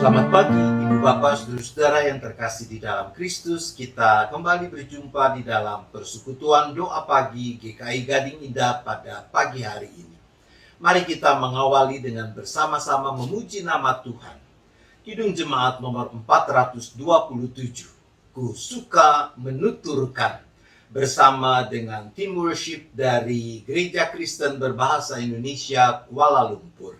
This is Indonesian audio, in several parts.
Selamat pagi, Ibu Bapak, Saudara-saudara yang terkasih di dalam Kristus. Kita kembali berjumpa di dalam persekutuan doa pagi GKI Gading Indah pada pagi hari ini. Mari kita mengawali dengan bersama-sama memuji nama Tuhan. Kidung Jemaat nomor 427, Ku suka menuturkan, bersama dengan tim worship dari Gereja Kristen Berbahasa Indonesia Kuala Lumpur.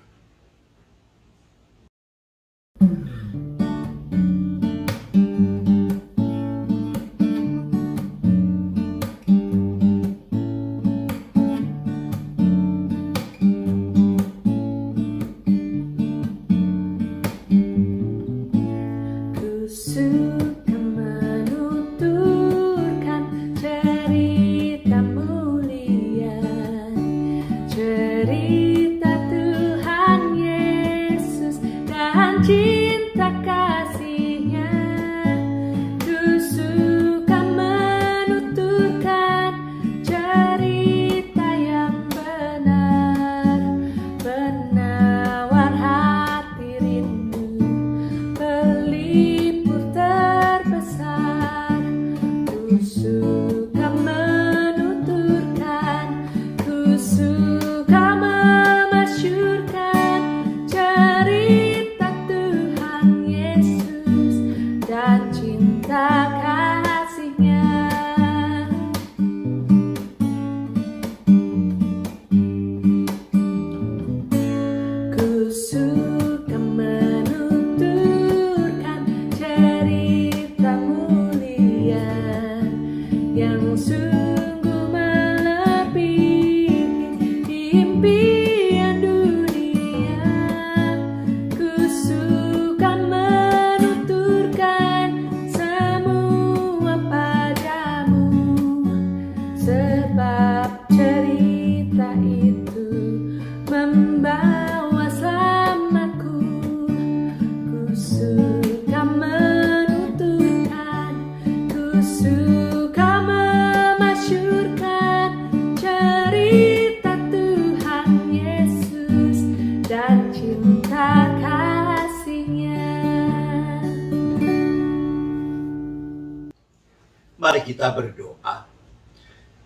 Mari kita berdoa.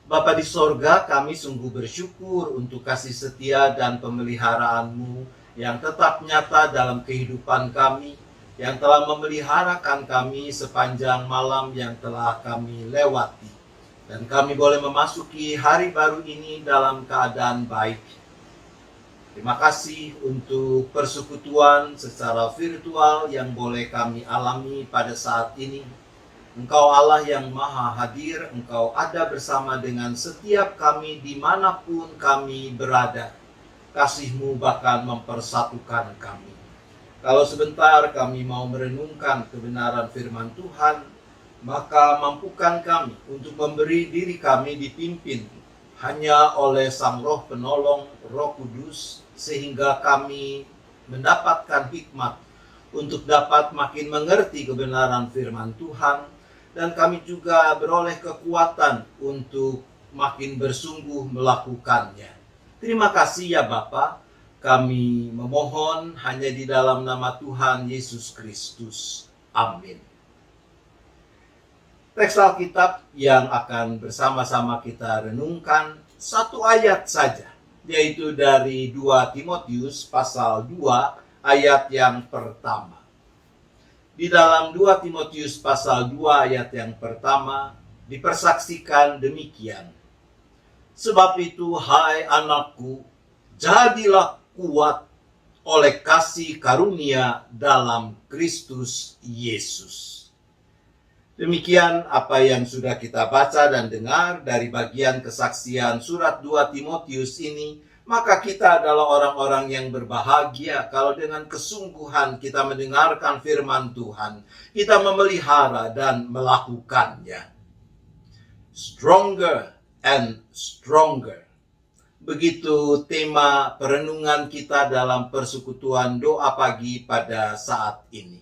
Bapa di sorga, kami sungguh bersyukur untuk kasih setia dan pemeliharaan-Mu yang tetap nyata dalam kehidupan kami, yang telah memeliharakan kami sepanjang malam yang telah kami lewati. Dan kami boleh memasuki hari baru ini dalam keadaan baik. Terima kasih untuk persekutuan secara virtual yang boleh kami alami pada saat ini. Engkau Allah yang maha hadir, Engkau ada bersama dengan setiap kami dimanapun kami berada. Kasih-Mu bahkan mempersatukan kami. Kalau sebentar kami mau merenungkan kebenaran firman Tuhan, maka mampukan kami untuk memberi diri kami dipimpin hanya oleh Sang Roh Penolong, Roh Kudus, sehingga kami mendapatkan hikmat untuk dapat makin mengerti kebenaran firman Tuhan, dan kami juga beroleh kekuatan untuk makin bersungguh melakukannya. Terima kasih ya Bapa. Kami memohon hanya di dalam nama Tuhan Yesus Kristus. Amin. Teks Alkitab yang akan bersama-sama kita renungkan satu ayat saja, yaitu dari 2 Timotius pasal 2 ayat yang pertama. Di dalam 2 Timotius pasal 2 ayat yang pertama dipersaksikan demikian. Sebab itu, hai anakku, jadilah kuat oleh kasih karunia dalam Kristus Yesus. Demikian apa yang sudah kita baca dan dengar dari bagian kesaksian surat 2 Timotius ini. Maka kita adalah orang-orang yang berbahagia kalau dengan kesungguhan kita mendengarkan firman Tuhan, kita memelihara dan melakukannya. Stronger and stronger. Begitu tema perenungan kita dalam persekutuan doa pagi pada saat ini.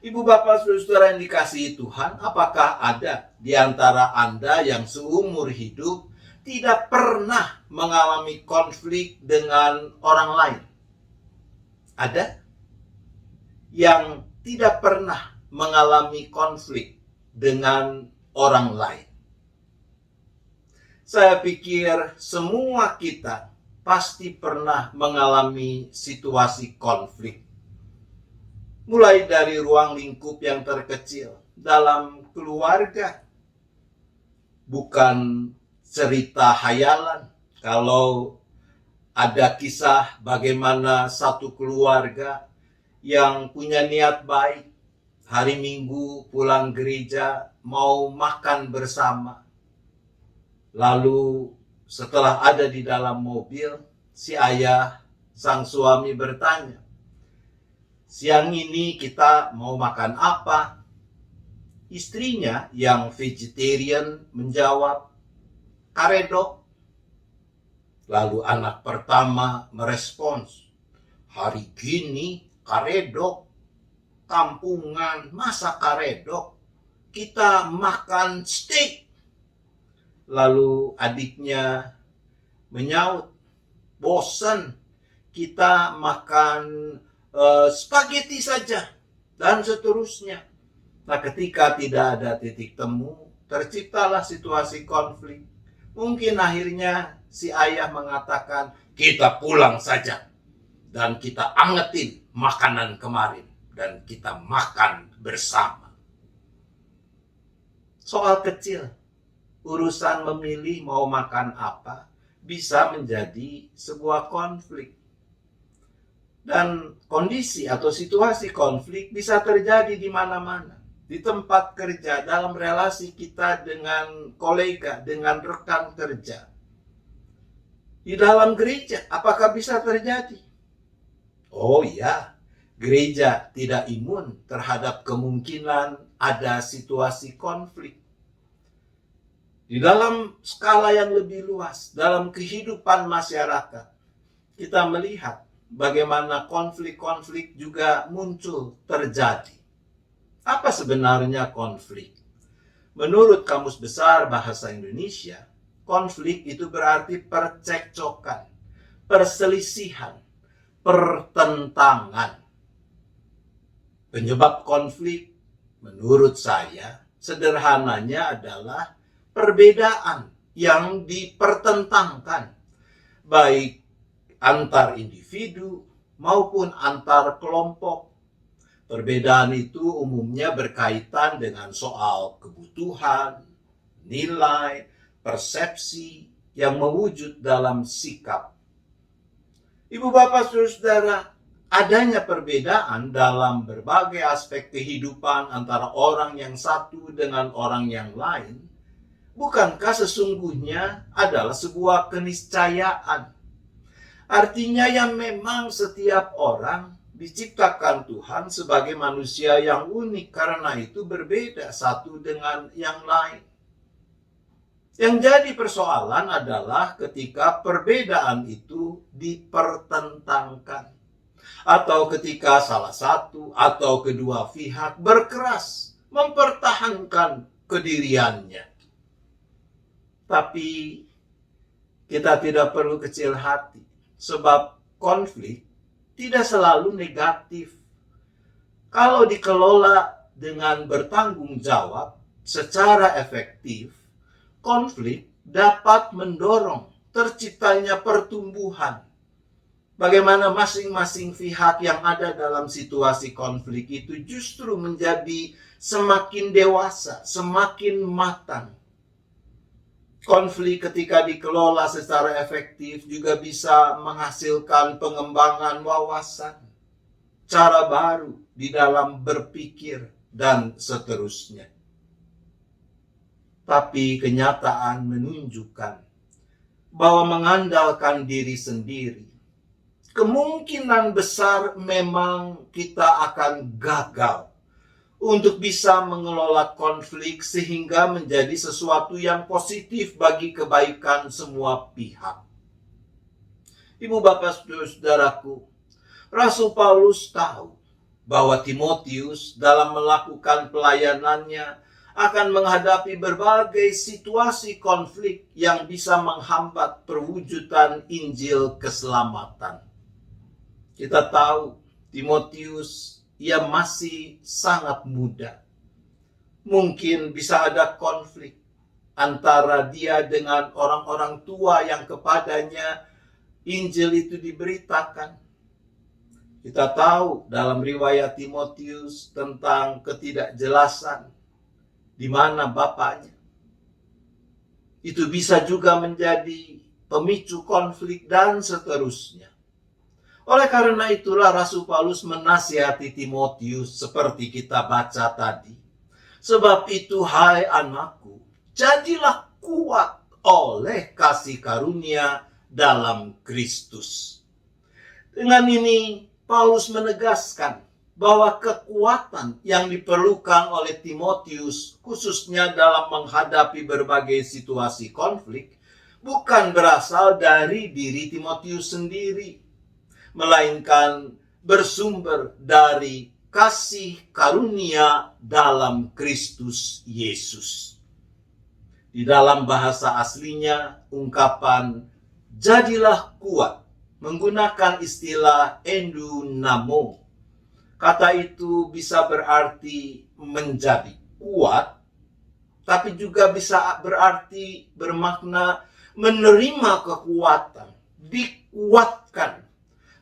Ibu bapak saudara yang dikasihi Tuhan, apakah ada di antara Anda yang seumur hidup tidak pernah mengalami konflik dengan orang lain? Ada? yang tidak pernah mengalami konflik dengan orang lain? Saya pikir semua kita pasti pernah mengalami situasi konflik. Mulai dari ruang lingkup yang terkecil dalam keluarga. Bukan cerita hayalan kalau ada kisah bagaimana satu keluarga yang punya niat baik, hari Minggu pulang gereja mau makan bersama. Lalu setelah ada di dalam mobil, si ayah sang suami bertanya, "Siang ini kita mau makan apa?" Istrinya yang vegetarian menjawab, "Karedok." Lalu anak pertama merespons, "Hari gini karedok, kampungan, masa karedok? Kita makan steak." Lalu adiknya menyaut, "Bosan, kita makan spaghetti saja." Dan seterusnya. Nah, ketika tidak ada titik temu, terciptalah situasi konflik. Mungkin akhirnya si ayah mengatakan, "Kita pulang saja dan kita angetin makanan kemarin dan kita makan bersama." Soal kecil, urusan memilih mau makan apa bisa menjadi sebuah konflik. Dan kondisi atau situasi konflik bisa terjadi di mana-mana. Di tempat kerja, dalam relasi kita dengan kolega, dengan rekan kerja. Di dalam gereja, apakah bisa terjadi? Oh ya, gereja tidak imun terhadap kemungkinan ada situasi konflik. Di dalam skala yang lebih luas, dalam kehidupan masyarakat, kita melihat bagaimana konflik-konflik juga muncul, terjadi. Apa sebenarnya konflik? Menurut Kamus Besar Bahasa Indonesia, konflik itu berarti percekcokan, perselisihan, pertentangan. Penyebab konflik menurut saya sederhananya adalah perbedaan yang dipertentangkan, baik antar individu maupun antar kelompok. Perbedaan itu umumnya berkaitan dengan soal kebutuhan, nilai, persepsi yang mewujud dalam sikap. Ibu bapak saudara, adanya perbedaan dalam berbagai aspek kehidupan antara orang yang satu dengan orang yang lain, bukankah sesungguhnya adalah sebuah keniscayaan? Artinya yang memang setiap orang diciptakan Tuhan sebagai manusia yang unik, karena itu berbeda satu dengan yang lain. Yang jadi persoalan adalah ketika perbedaan itu dipertentangkan, atau ketika salah satu atau kedua pihak berkeras mempertahankan kediriannya. Tapi kita tidak perlu kecil hati, sebab konflik tidak selalu negatif. Kalau dikelola dengan bertanggung jawab secara efektif, konflik dapat mendorong terciptanya pertumbuhan. Bagaimana masing-masing pihak yang ada dalam situasi konflik itu justru menjadi semakin dewasa, semakin matang. Konflik ketika dikelola secara efektif juga bisa menghasilkan pengembangan wawasan, cara baru di dalam berpikir, dan seterusnya. Tapi kenyataan menunjukkan bahwa mengandalkan diri sendiri, kemungkinan besar memang kita akan gagal untuk bisa mengelola konflik sehingga menjadi sesuatu yang positif bagi kebaikan semua pihak. Ibu bapak saudaraku, Rasul Paulus tahu bahwa Timotius dalam melakukan pelayanannya akan menghadapi berbagai situasi konflik yang bisa menghambat perwujudan Injil keselamatan. Kita tahu Timotius ia masih sangat muda. Mungkin bisa ada konflik antara dia dengan orang-orang tua yang kepadanya Injil itu diberitakan. Kita tahu dalam riwayat Timotius tentang ketidakjelasan di mana bapaknya. Itu bisa juga menjadi pemicu konflik dan seterusnya. Oleh karena itulah Rasul Paulus menasihati Timotius seperti kita baca tadi. Sebab itu, hai anakku, jadilah kuat oleh kasih karunia dalam Kristus. Dengan ini, Paulus menegaskan bahwa kekuatan yang diperlukan oleh Timotius, khususnya dalam menghadapi berbagai situasi konflik, bukan berasal dari diri Timotius sendiri, melainkan bersumber dari kasih karunia dalam Kristus Yesus. Di dalam bahasa aslinya, ungkapan jadilah kuat menggunakan istilah endunamo. Kata itu bisa berarti menjadi kuat, tapi juga bisa berarti bermakna menerima kekuatan, dikuatkan,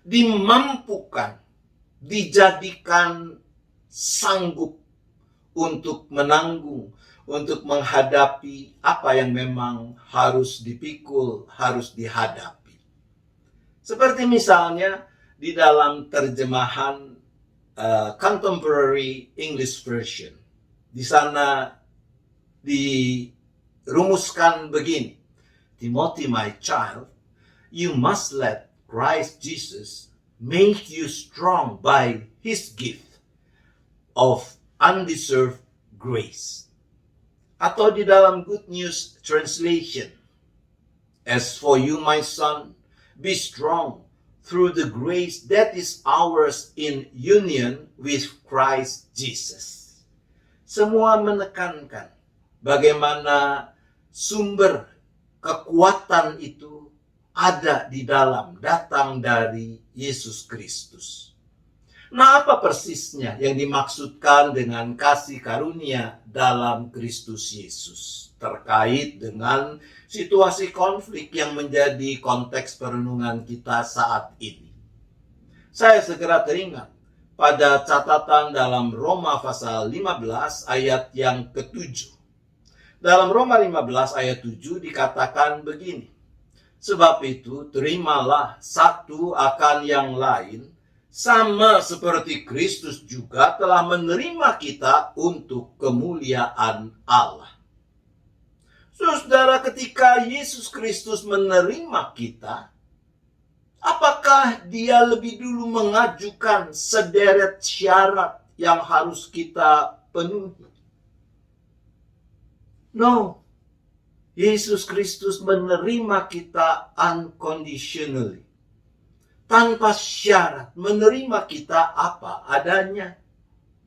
dimampukan, dijadikan sanggup untuk menanggung, untuk menghadapi apa yang memang harus dipikul, harus dihadapi. Seperti misalnya di dalam terjemahan Contemporary English Version. Di sana dirumuskan begini. Timothy, my child, you must let Christ Jesus make you strong by his gift of undeserved grace. Atau di dalam Good News Translation. As for you, my son, be strong through the grace that is ours in union with Christ Jesus. Semua menekankan bagaimana sumber kekuatan itu ada di dalam, datang dari Yesus Kristus. Nah, apa persisnya yang dimaksudkan dengan kasih karunia dalam Kristus Yesus terkait dengan situasi konflik yang menjadi konteks perenungan kita saat ini? Saya segera teringat pada catatan dalam Roma pasal 15 ayat yang ke-7. Dalam Roma 15 ayat 7 dikatakan begini. Sebab itu terimalah satu akan yang lain, sama seperti Kristus juga telah menerima kita untuk kemuliaan Allah. Saudara, ketika Yesus Kristus menerima kita, apakah dia lebih dulu mengajukan sederet syarat yang harus kita penuhi? No. Yesus Kristus menerima kita unconditionally. Tanpa syarat, menerima kita apa adanya.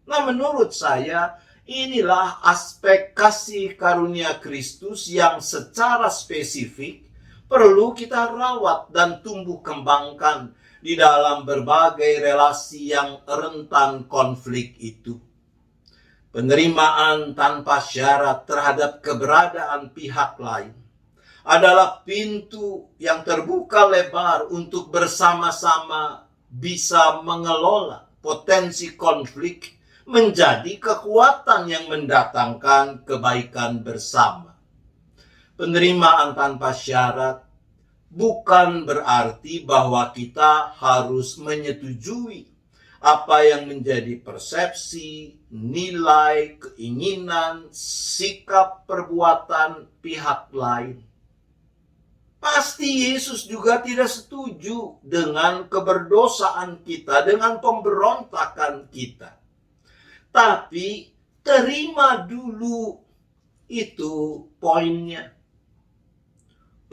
Nah, menurut saya, inilah aspek kasih karunia Kristus yang secara spesifik perlu kita rawat dan tumbuh kembangkan di dalam berbagai relasi yang rentan konflik itu. Penerimaan tanpa syarat terhadap keberadaan pihak lain adalah pintu yang terbuka lebar untuk bersama-sama bisa mengelola potensi konflik menjadi kekuatan yang mendatangkan kebaikan bersama. Penerimaan tanpa syarat bukan berarti bahwa kita harus menyetujui apa yang menjadi persepsi, nilai, keinginan, sikap, perbuatan pihak lain. Pasti Yesus juga tidak setuju dengan keberdosaan kita, dengan pemberontakan kita. Tapi terima dulu, itu poinnya.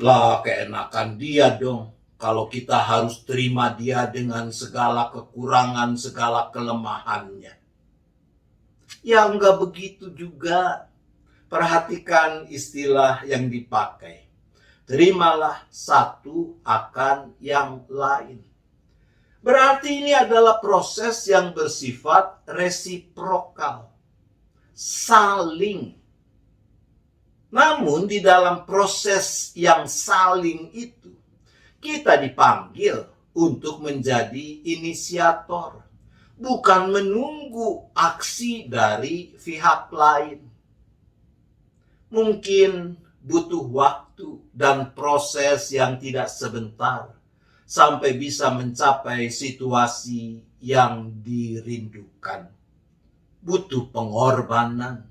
Lah, keenakan dia dong kalau kita harus terima dia dengan segala kekurangan, segala kelemahannya. Ya, enggak begitu juga. Perhatikan istilah yang dipakai. Terimalah satu akan yang lain. Berarti ini adalah proses yang bersifat resiprokal, saling. Namun di dalam proses yang saling itu, kita dipanggil untuk menjadi inisiator, bukan menunggu aksi dari pihak lain. Mungkin butuh waktu dan proses yang tidak sebentar sampai bisa mencapai situasi yang dirindukan. Butuh pengorbanan,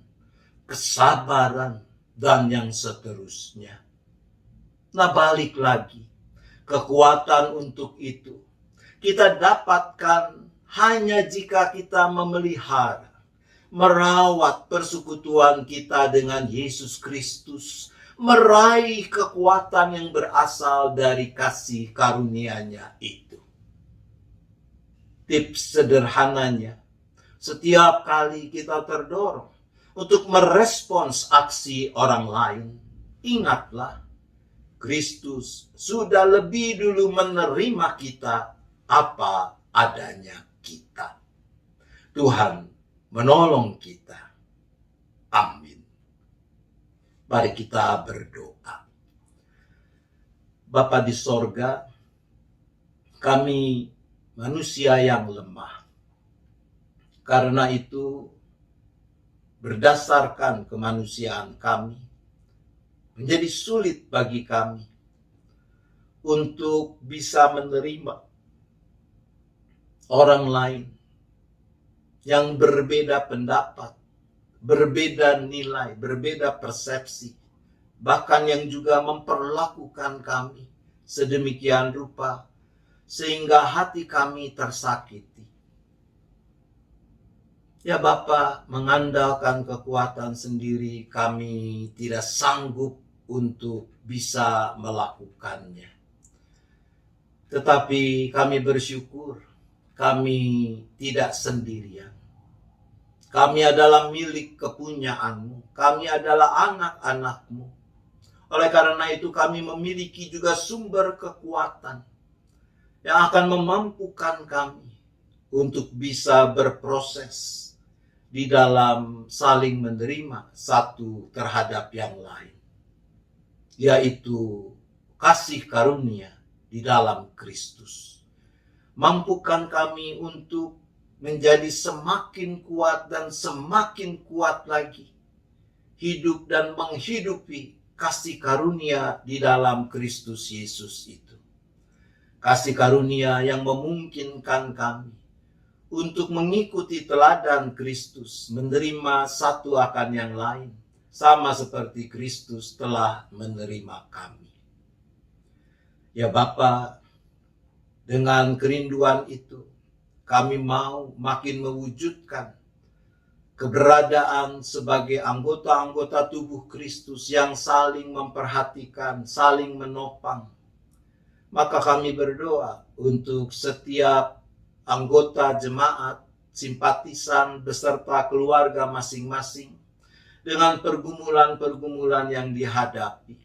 kesabaran, dan yang seterusnya. Nah, balik lagi, kekuatan untuk itu kita dapatkan hanya jika kita memelihara, merawat persekutuan kita dengan Yesus Kristus, meraih kekuatan yang berasal dari kasih karunia-Nya itu. Tips sederhananya, setiap kali kita terdorong untuk merespons aksi orang lain, ingatlah, Kristus sudah lebih dulu menerima kita apa adanya kita. Tuhan menolong kita. Amin. Mari kita berdoa. Bapa di sorga, kami manusia yang lemah. Karena itu, berdasarkan kemanusiaan kami, menjadi sulit bagi kami untuk bisa menerima orang lain yang berbeda pendapat, berbeda nilai, berbeda persepsi, bahkan yang juga memperlakukan kami sedemikian rupa sehingga hati kami tersakiti. Ya Bapa, mengandalkan kekuatan sendiri kami tidak sanggup untuk bisa melakukannya. Tetapi kami bersyukur kami tidak sendirian. Kami adalah milik kepunyaan-Mu. Kami adalah anak-anak-Mu. Oleh karena itu kami memiliki juga sumber kekuatan yang akan memampukan kami untuk bisa berproses di dalam saling menerima satu terhadap yang lain, yaitu kasih karunia di dalam Kristus. Mampukan kami untuk menjadi semakin kuat dan semakin kuat lagi hidup dan menghidupi kasih karunia di dalam Kristus Yesus itu. Kasih karunia yang memungkinkan kami untuk mengikuti teladan Kristus, menerima satu akan yang lain, sama seperti Kristus telah menerima kami. Ya Bapa, dengan kerinduan itu, kami mau makin mewujudkan keberadaan sebagai anggota-anggota tubuh Kristus yang saling memperhatikan, saling menopang. Maka kami berdoa untuk setiap anggota jemaat, simpatisan, beserta keluarga masing-masing dengan pergumulan-pergumulan yang dihadapi.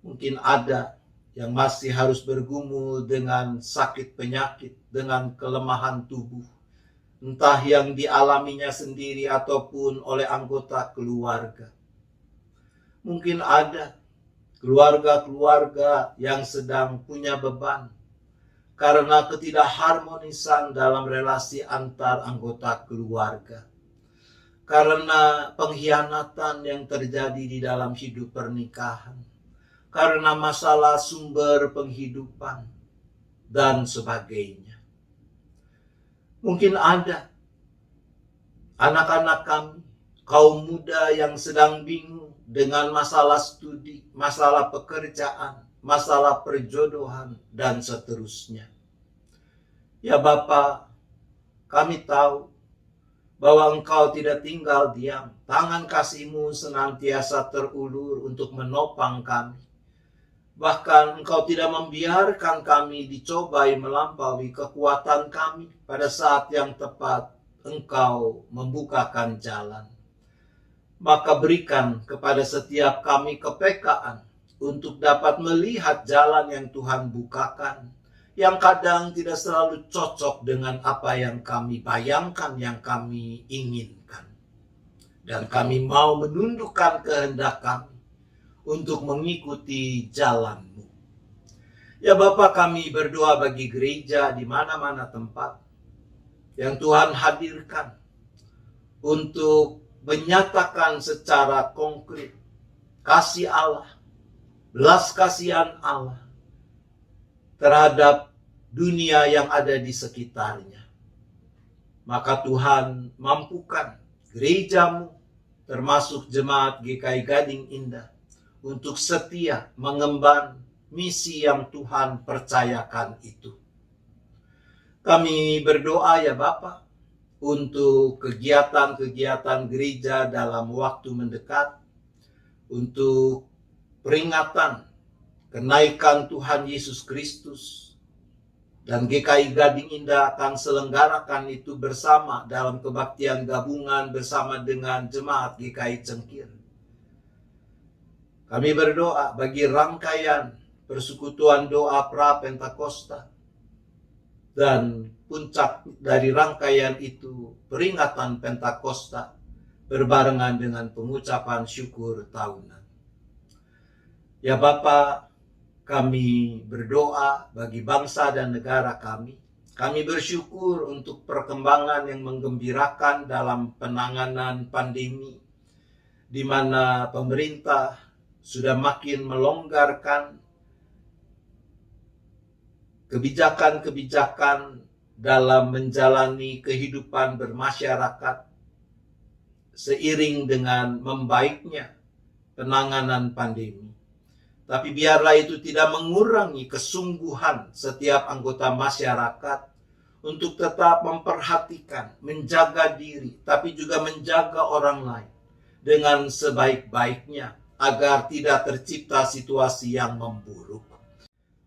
Mungkin ada yang masih harus bergumul dengan sakit penyakit, dengan kelemahan tubuh, entah yang dialaminya sendiri ataupun oleh anggota keluarga. Mungkin ada keluarga-keluarga yang sedang punya beban karena ketidakharmonisan dalam relasi antar anggota keluarga, karena pengkhianatan yang terjadi di dalam hidup pernikahan, karena masalah sumber penghidupan, dan sebagainya. Mungkin ada anak-anak kami, kaum muda yang sedang bingung dengan masalah studi, masalah pekerjaan, masalah perjodohan, dan seterusnya. Ya Bapa, kami tahu bahwa Engkau tidak tinggal diam. Tangan kasih-Mu senantiasa terulur untuk menopang kami. Bahkan Engkau tidak membiarkan kami dicobai melampaui kekuatan kami. Pada saat yang tepat, Engkau membukakan jalan. Maka berikan kepada setiap kami kepekaan untuk dapat melihat jalan yang Tuhan bukakan, yang kadang tidak selalu cocok dengan apa yang kami bayangkan, yang kami inginkan. Dan kami mau menundukkan kehendak kami untuk mengikuti jalan-Mu. Ya Bapa, kami berdoa bagi gereja di mana-mana tempat yang Tuhan hadirkan untuk menyatakan secara konkret kasih Allah, belas kasihan Allah terhadap dunia yang ada di sekitarnya. Maka Tuhan mampukan gereja-Mu, termasuk jemaat GKI Gading Indah, untuk setia mengemban misi yang Tuhan percayakan itu. Kami berdoa ya Bapa, untuk kegiatan-kegiatan gereja dalam waktu mendekat, untuk peringatan kenaikan Tuhan Yesus Kristus, dan GKI Gading Indah akan selenggarakan itu bersama dalam kebaktian gabungan bersama dengan jemaat GKI Cengkir. Kami berdoa bagi rangkaian persekutuan doa pra-Pentakosta, dan puncak dari rangkaian itu peringatan Pentakosta berbarengan dengan pengucapan syukur tahunan. Ya Bapa, kami berdoa bagi bangsa dan negara kami. Kami bersyukur untuk perkembangan yang menggembirakan dalam penanganan pandemi, di mana pemerintah sudah makin melonggarkan kebijakan-kebijakan dalam menjalani kehidupan bermasyarakat seiring dengan membaiknya penanganan pandemi. Tapi biarlah itu tidak mengurangi kesungguhan setiap anggota masyarakat untuk tetap memperhatikan, menjaga diri, tapi juga menjaga orang lain dengan sebaik-baiknya agar tidak tercipta situasi yang memburuk.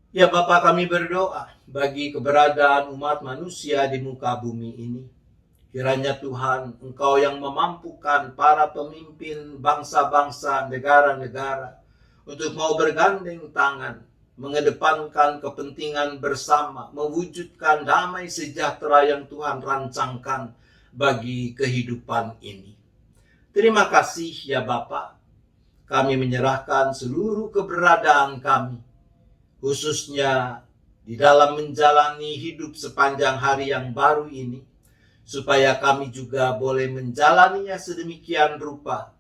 Ya Bapa, kami berdoa bagi keberadaan umat manusia di muka bumi ini. Kiranya Tuhan, Engkau yang memampukan para pemimpin bangsa-bangsa, negara-negara untuk mau bergandeng tangan, mengedepankan kepentingan bersama, mewujudkan damai sejahtera yang Tuhan rancangkan bagi kehidupan ini. Terima kasih ya Bapa, kami menyerahkan seluruh keberadaan kami, khususnya di dalam menjalani hidup sepanjang hari yang baru ini, supaya kami juga boleh menjalaninya sedemikian rupa,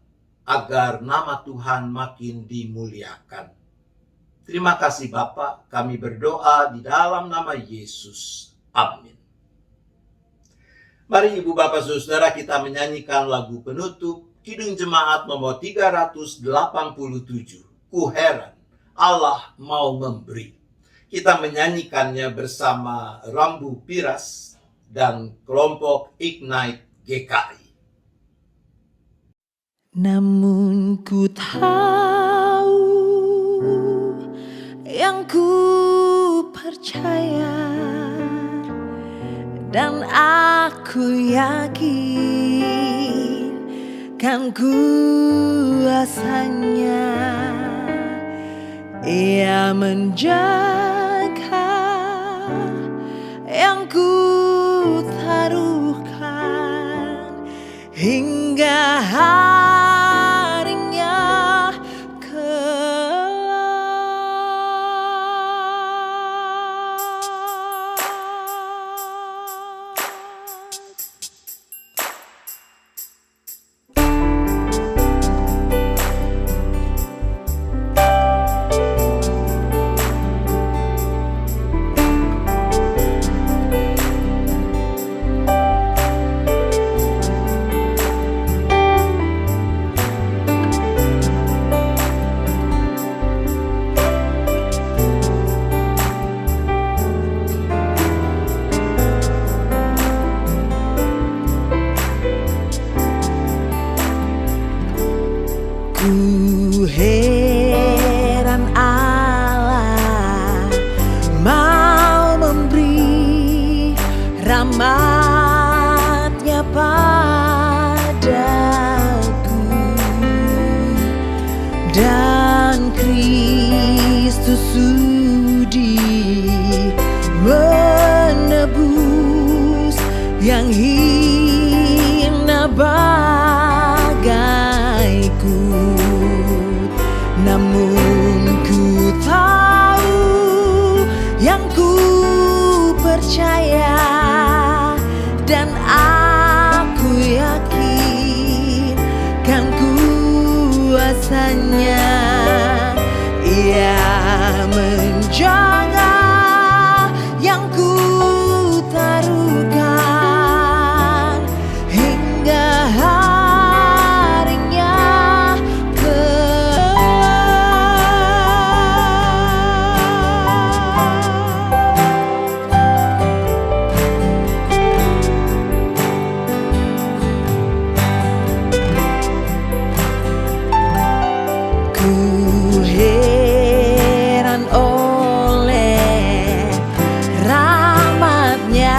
agar nama Tuhan makin dimuliakan. Terima kasih Bapa, kami berdoa di dalam nama Yesus. Amin. Mari Ibu Bapak Saudara kita menyanyikan lagu penutup Kidung Jemaat nomor 387, Ku heran Allah mau memberi. Kita menyanyikannya bersama Rambu Piras dan kelompok Ignite GKI. Namun ku tahu yang ku percaya, dan aku yakin kan kuasanya Ia menjaga yang ku taruhkan hingga harinya kelak. yang hina bagaiku, namun ku tahu yang ku percaya, dan aku yakin kan kuasanya. Ia menjaga yang ku taruhkan hingga harinya ku heran oleh rahmatnya,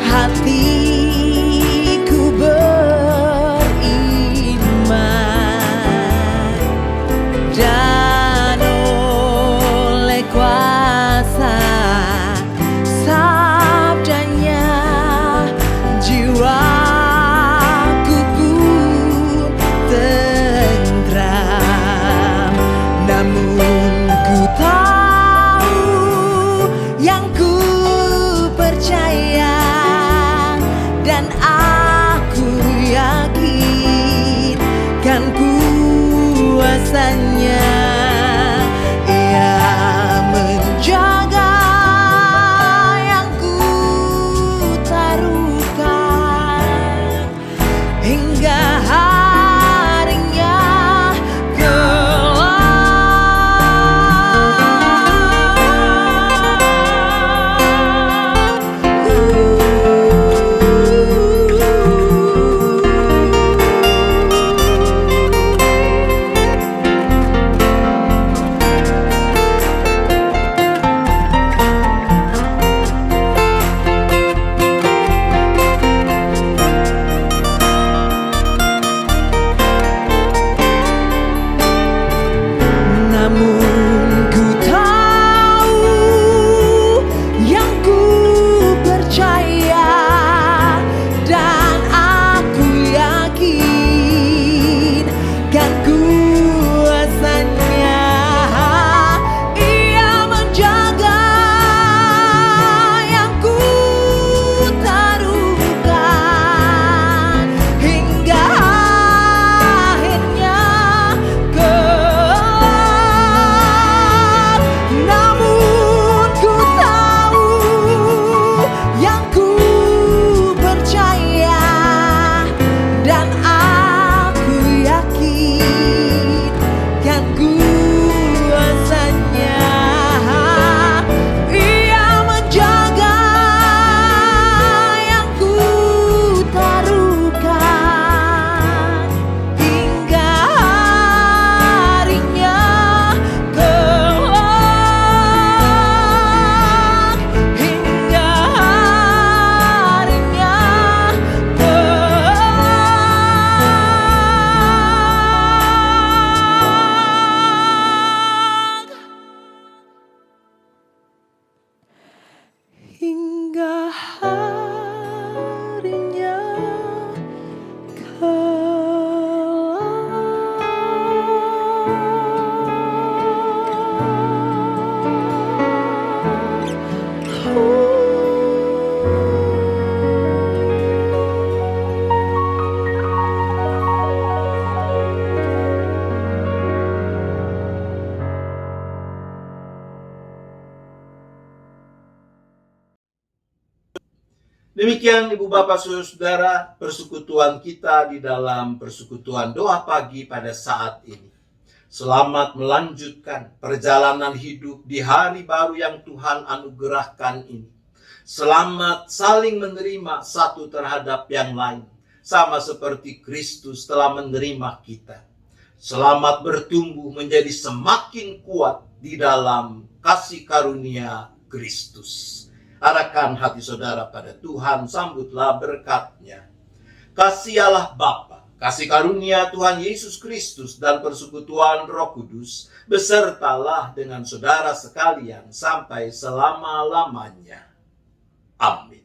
hatiku beriman, dan oleh kuasa sabdanya jiwaku pun tentram. Namun ku tahu yang ku percaya, dan aku yakin kan kuasanya. Ia menjaga yang ku taruhkan hingga harinya namun ku tahu yang ku percaya, dan aku yakin kan kuasanya. Ia menjaga yang ku taruhkan hingga akhirnya namun ku tahu yang ku percaya, dan aku yakin kan kuasanya. Ia menjaga yang ku taruhkan hingga harinya kelak, hingga harinya kelak, hingga harinya Demikian Ibu Bapak Saudara, persekutuan kita di dalam persekutuan doa pagi pada saat ini. Selamat melanjutkan perjalanan hidup di hari baru yang Tuhan anugerahkan ini. Selamat saling menerima satu terhadap yang lain, sama seperti Kristus telah menerima kita. Selamat bertumbuh menjadi semakin kuat di dalam kasih karunia Kristus. Arahkan hati saudara pada Tuhan, sambutlah berkat-Nya. Kasih Allah Bapa, kasih karunia Tuhan Yesus Kristus, dan persekutuan Roh Kudus besertalah dengan saudara sekalian sampai selama-lamanya. Amin.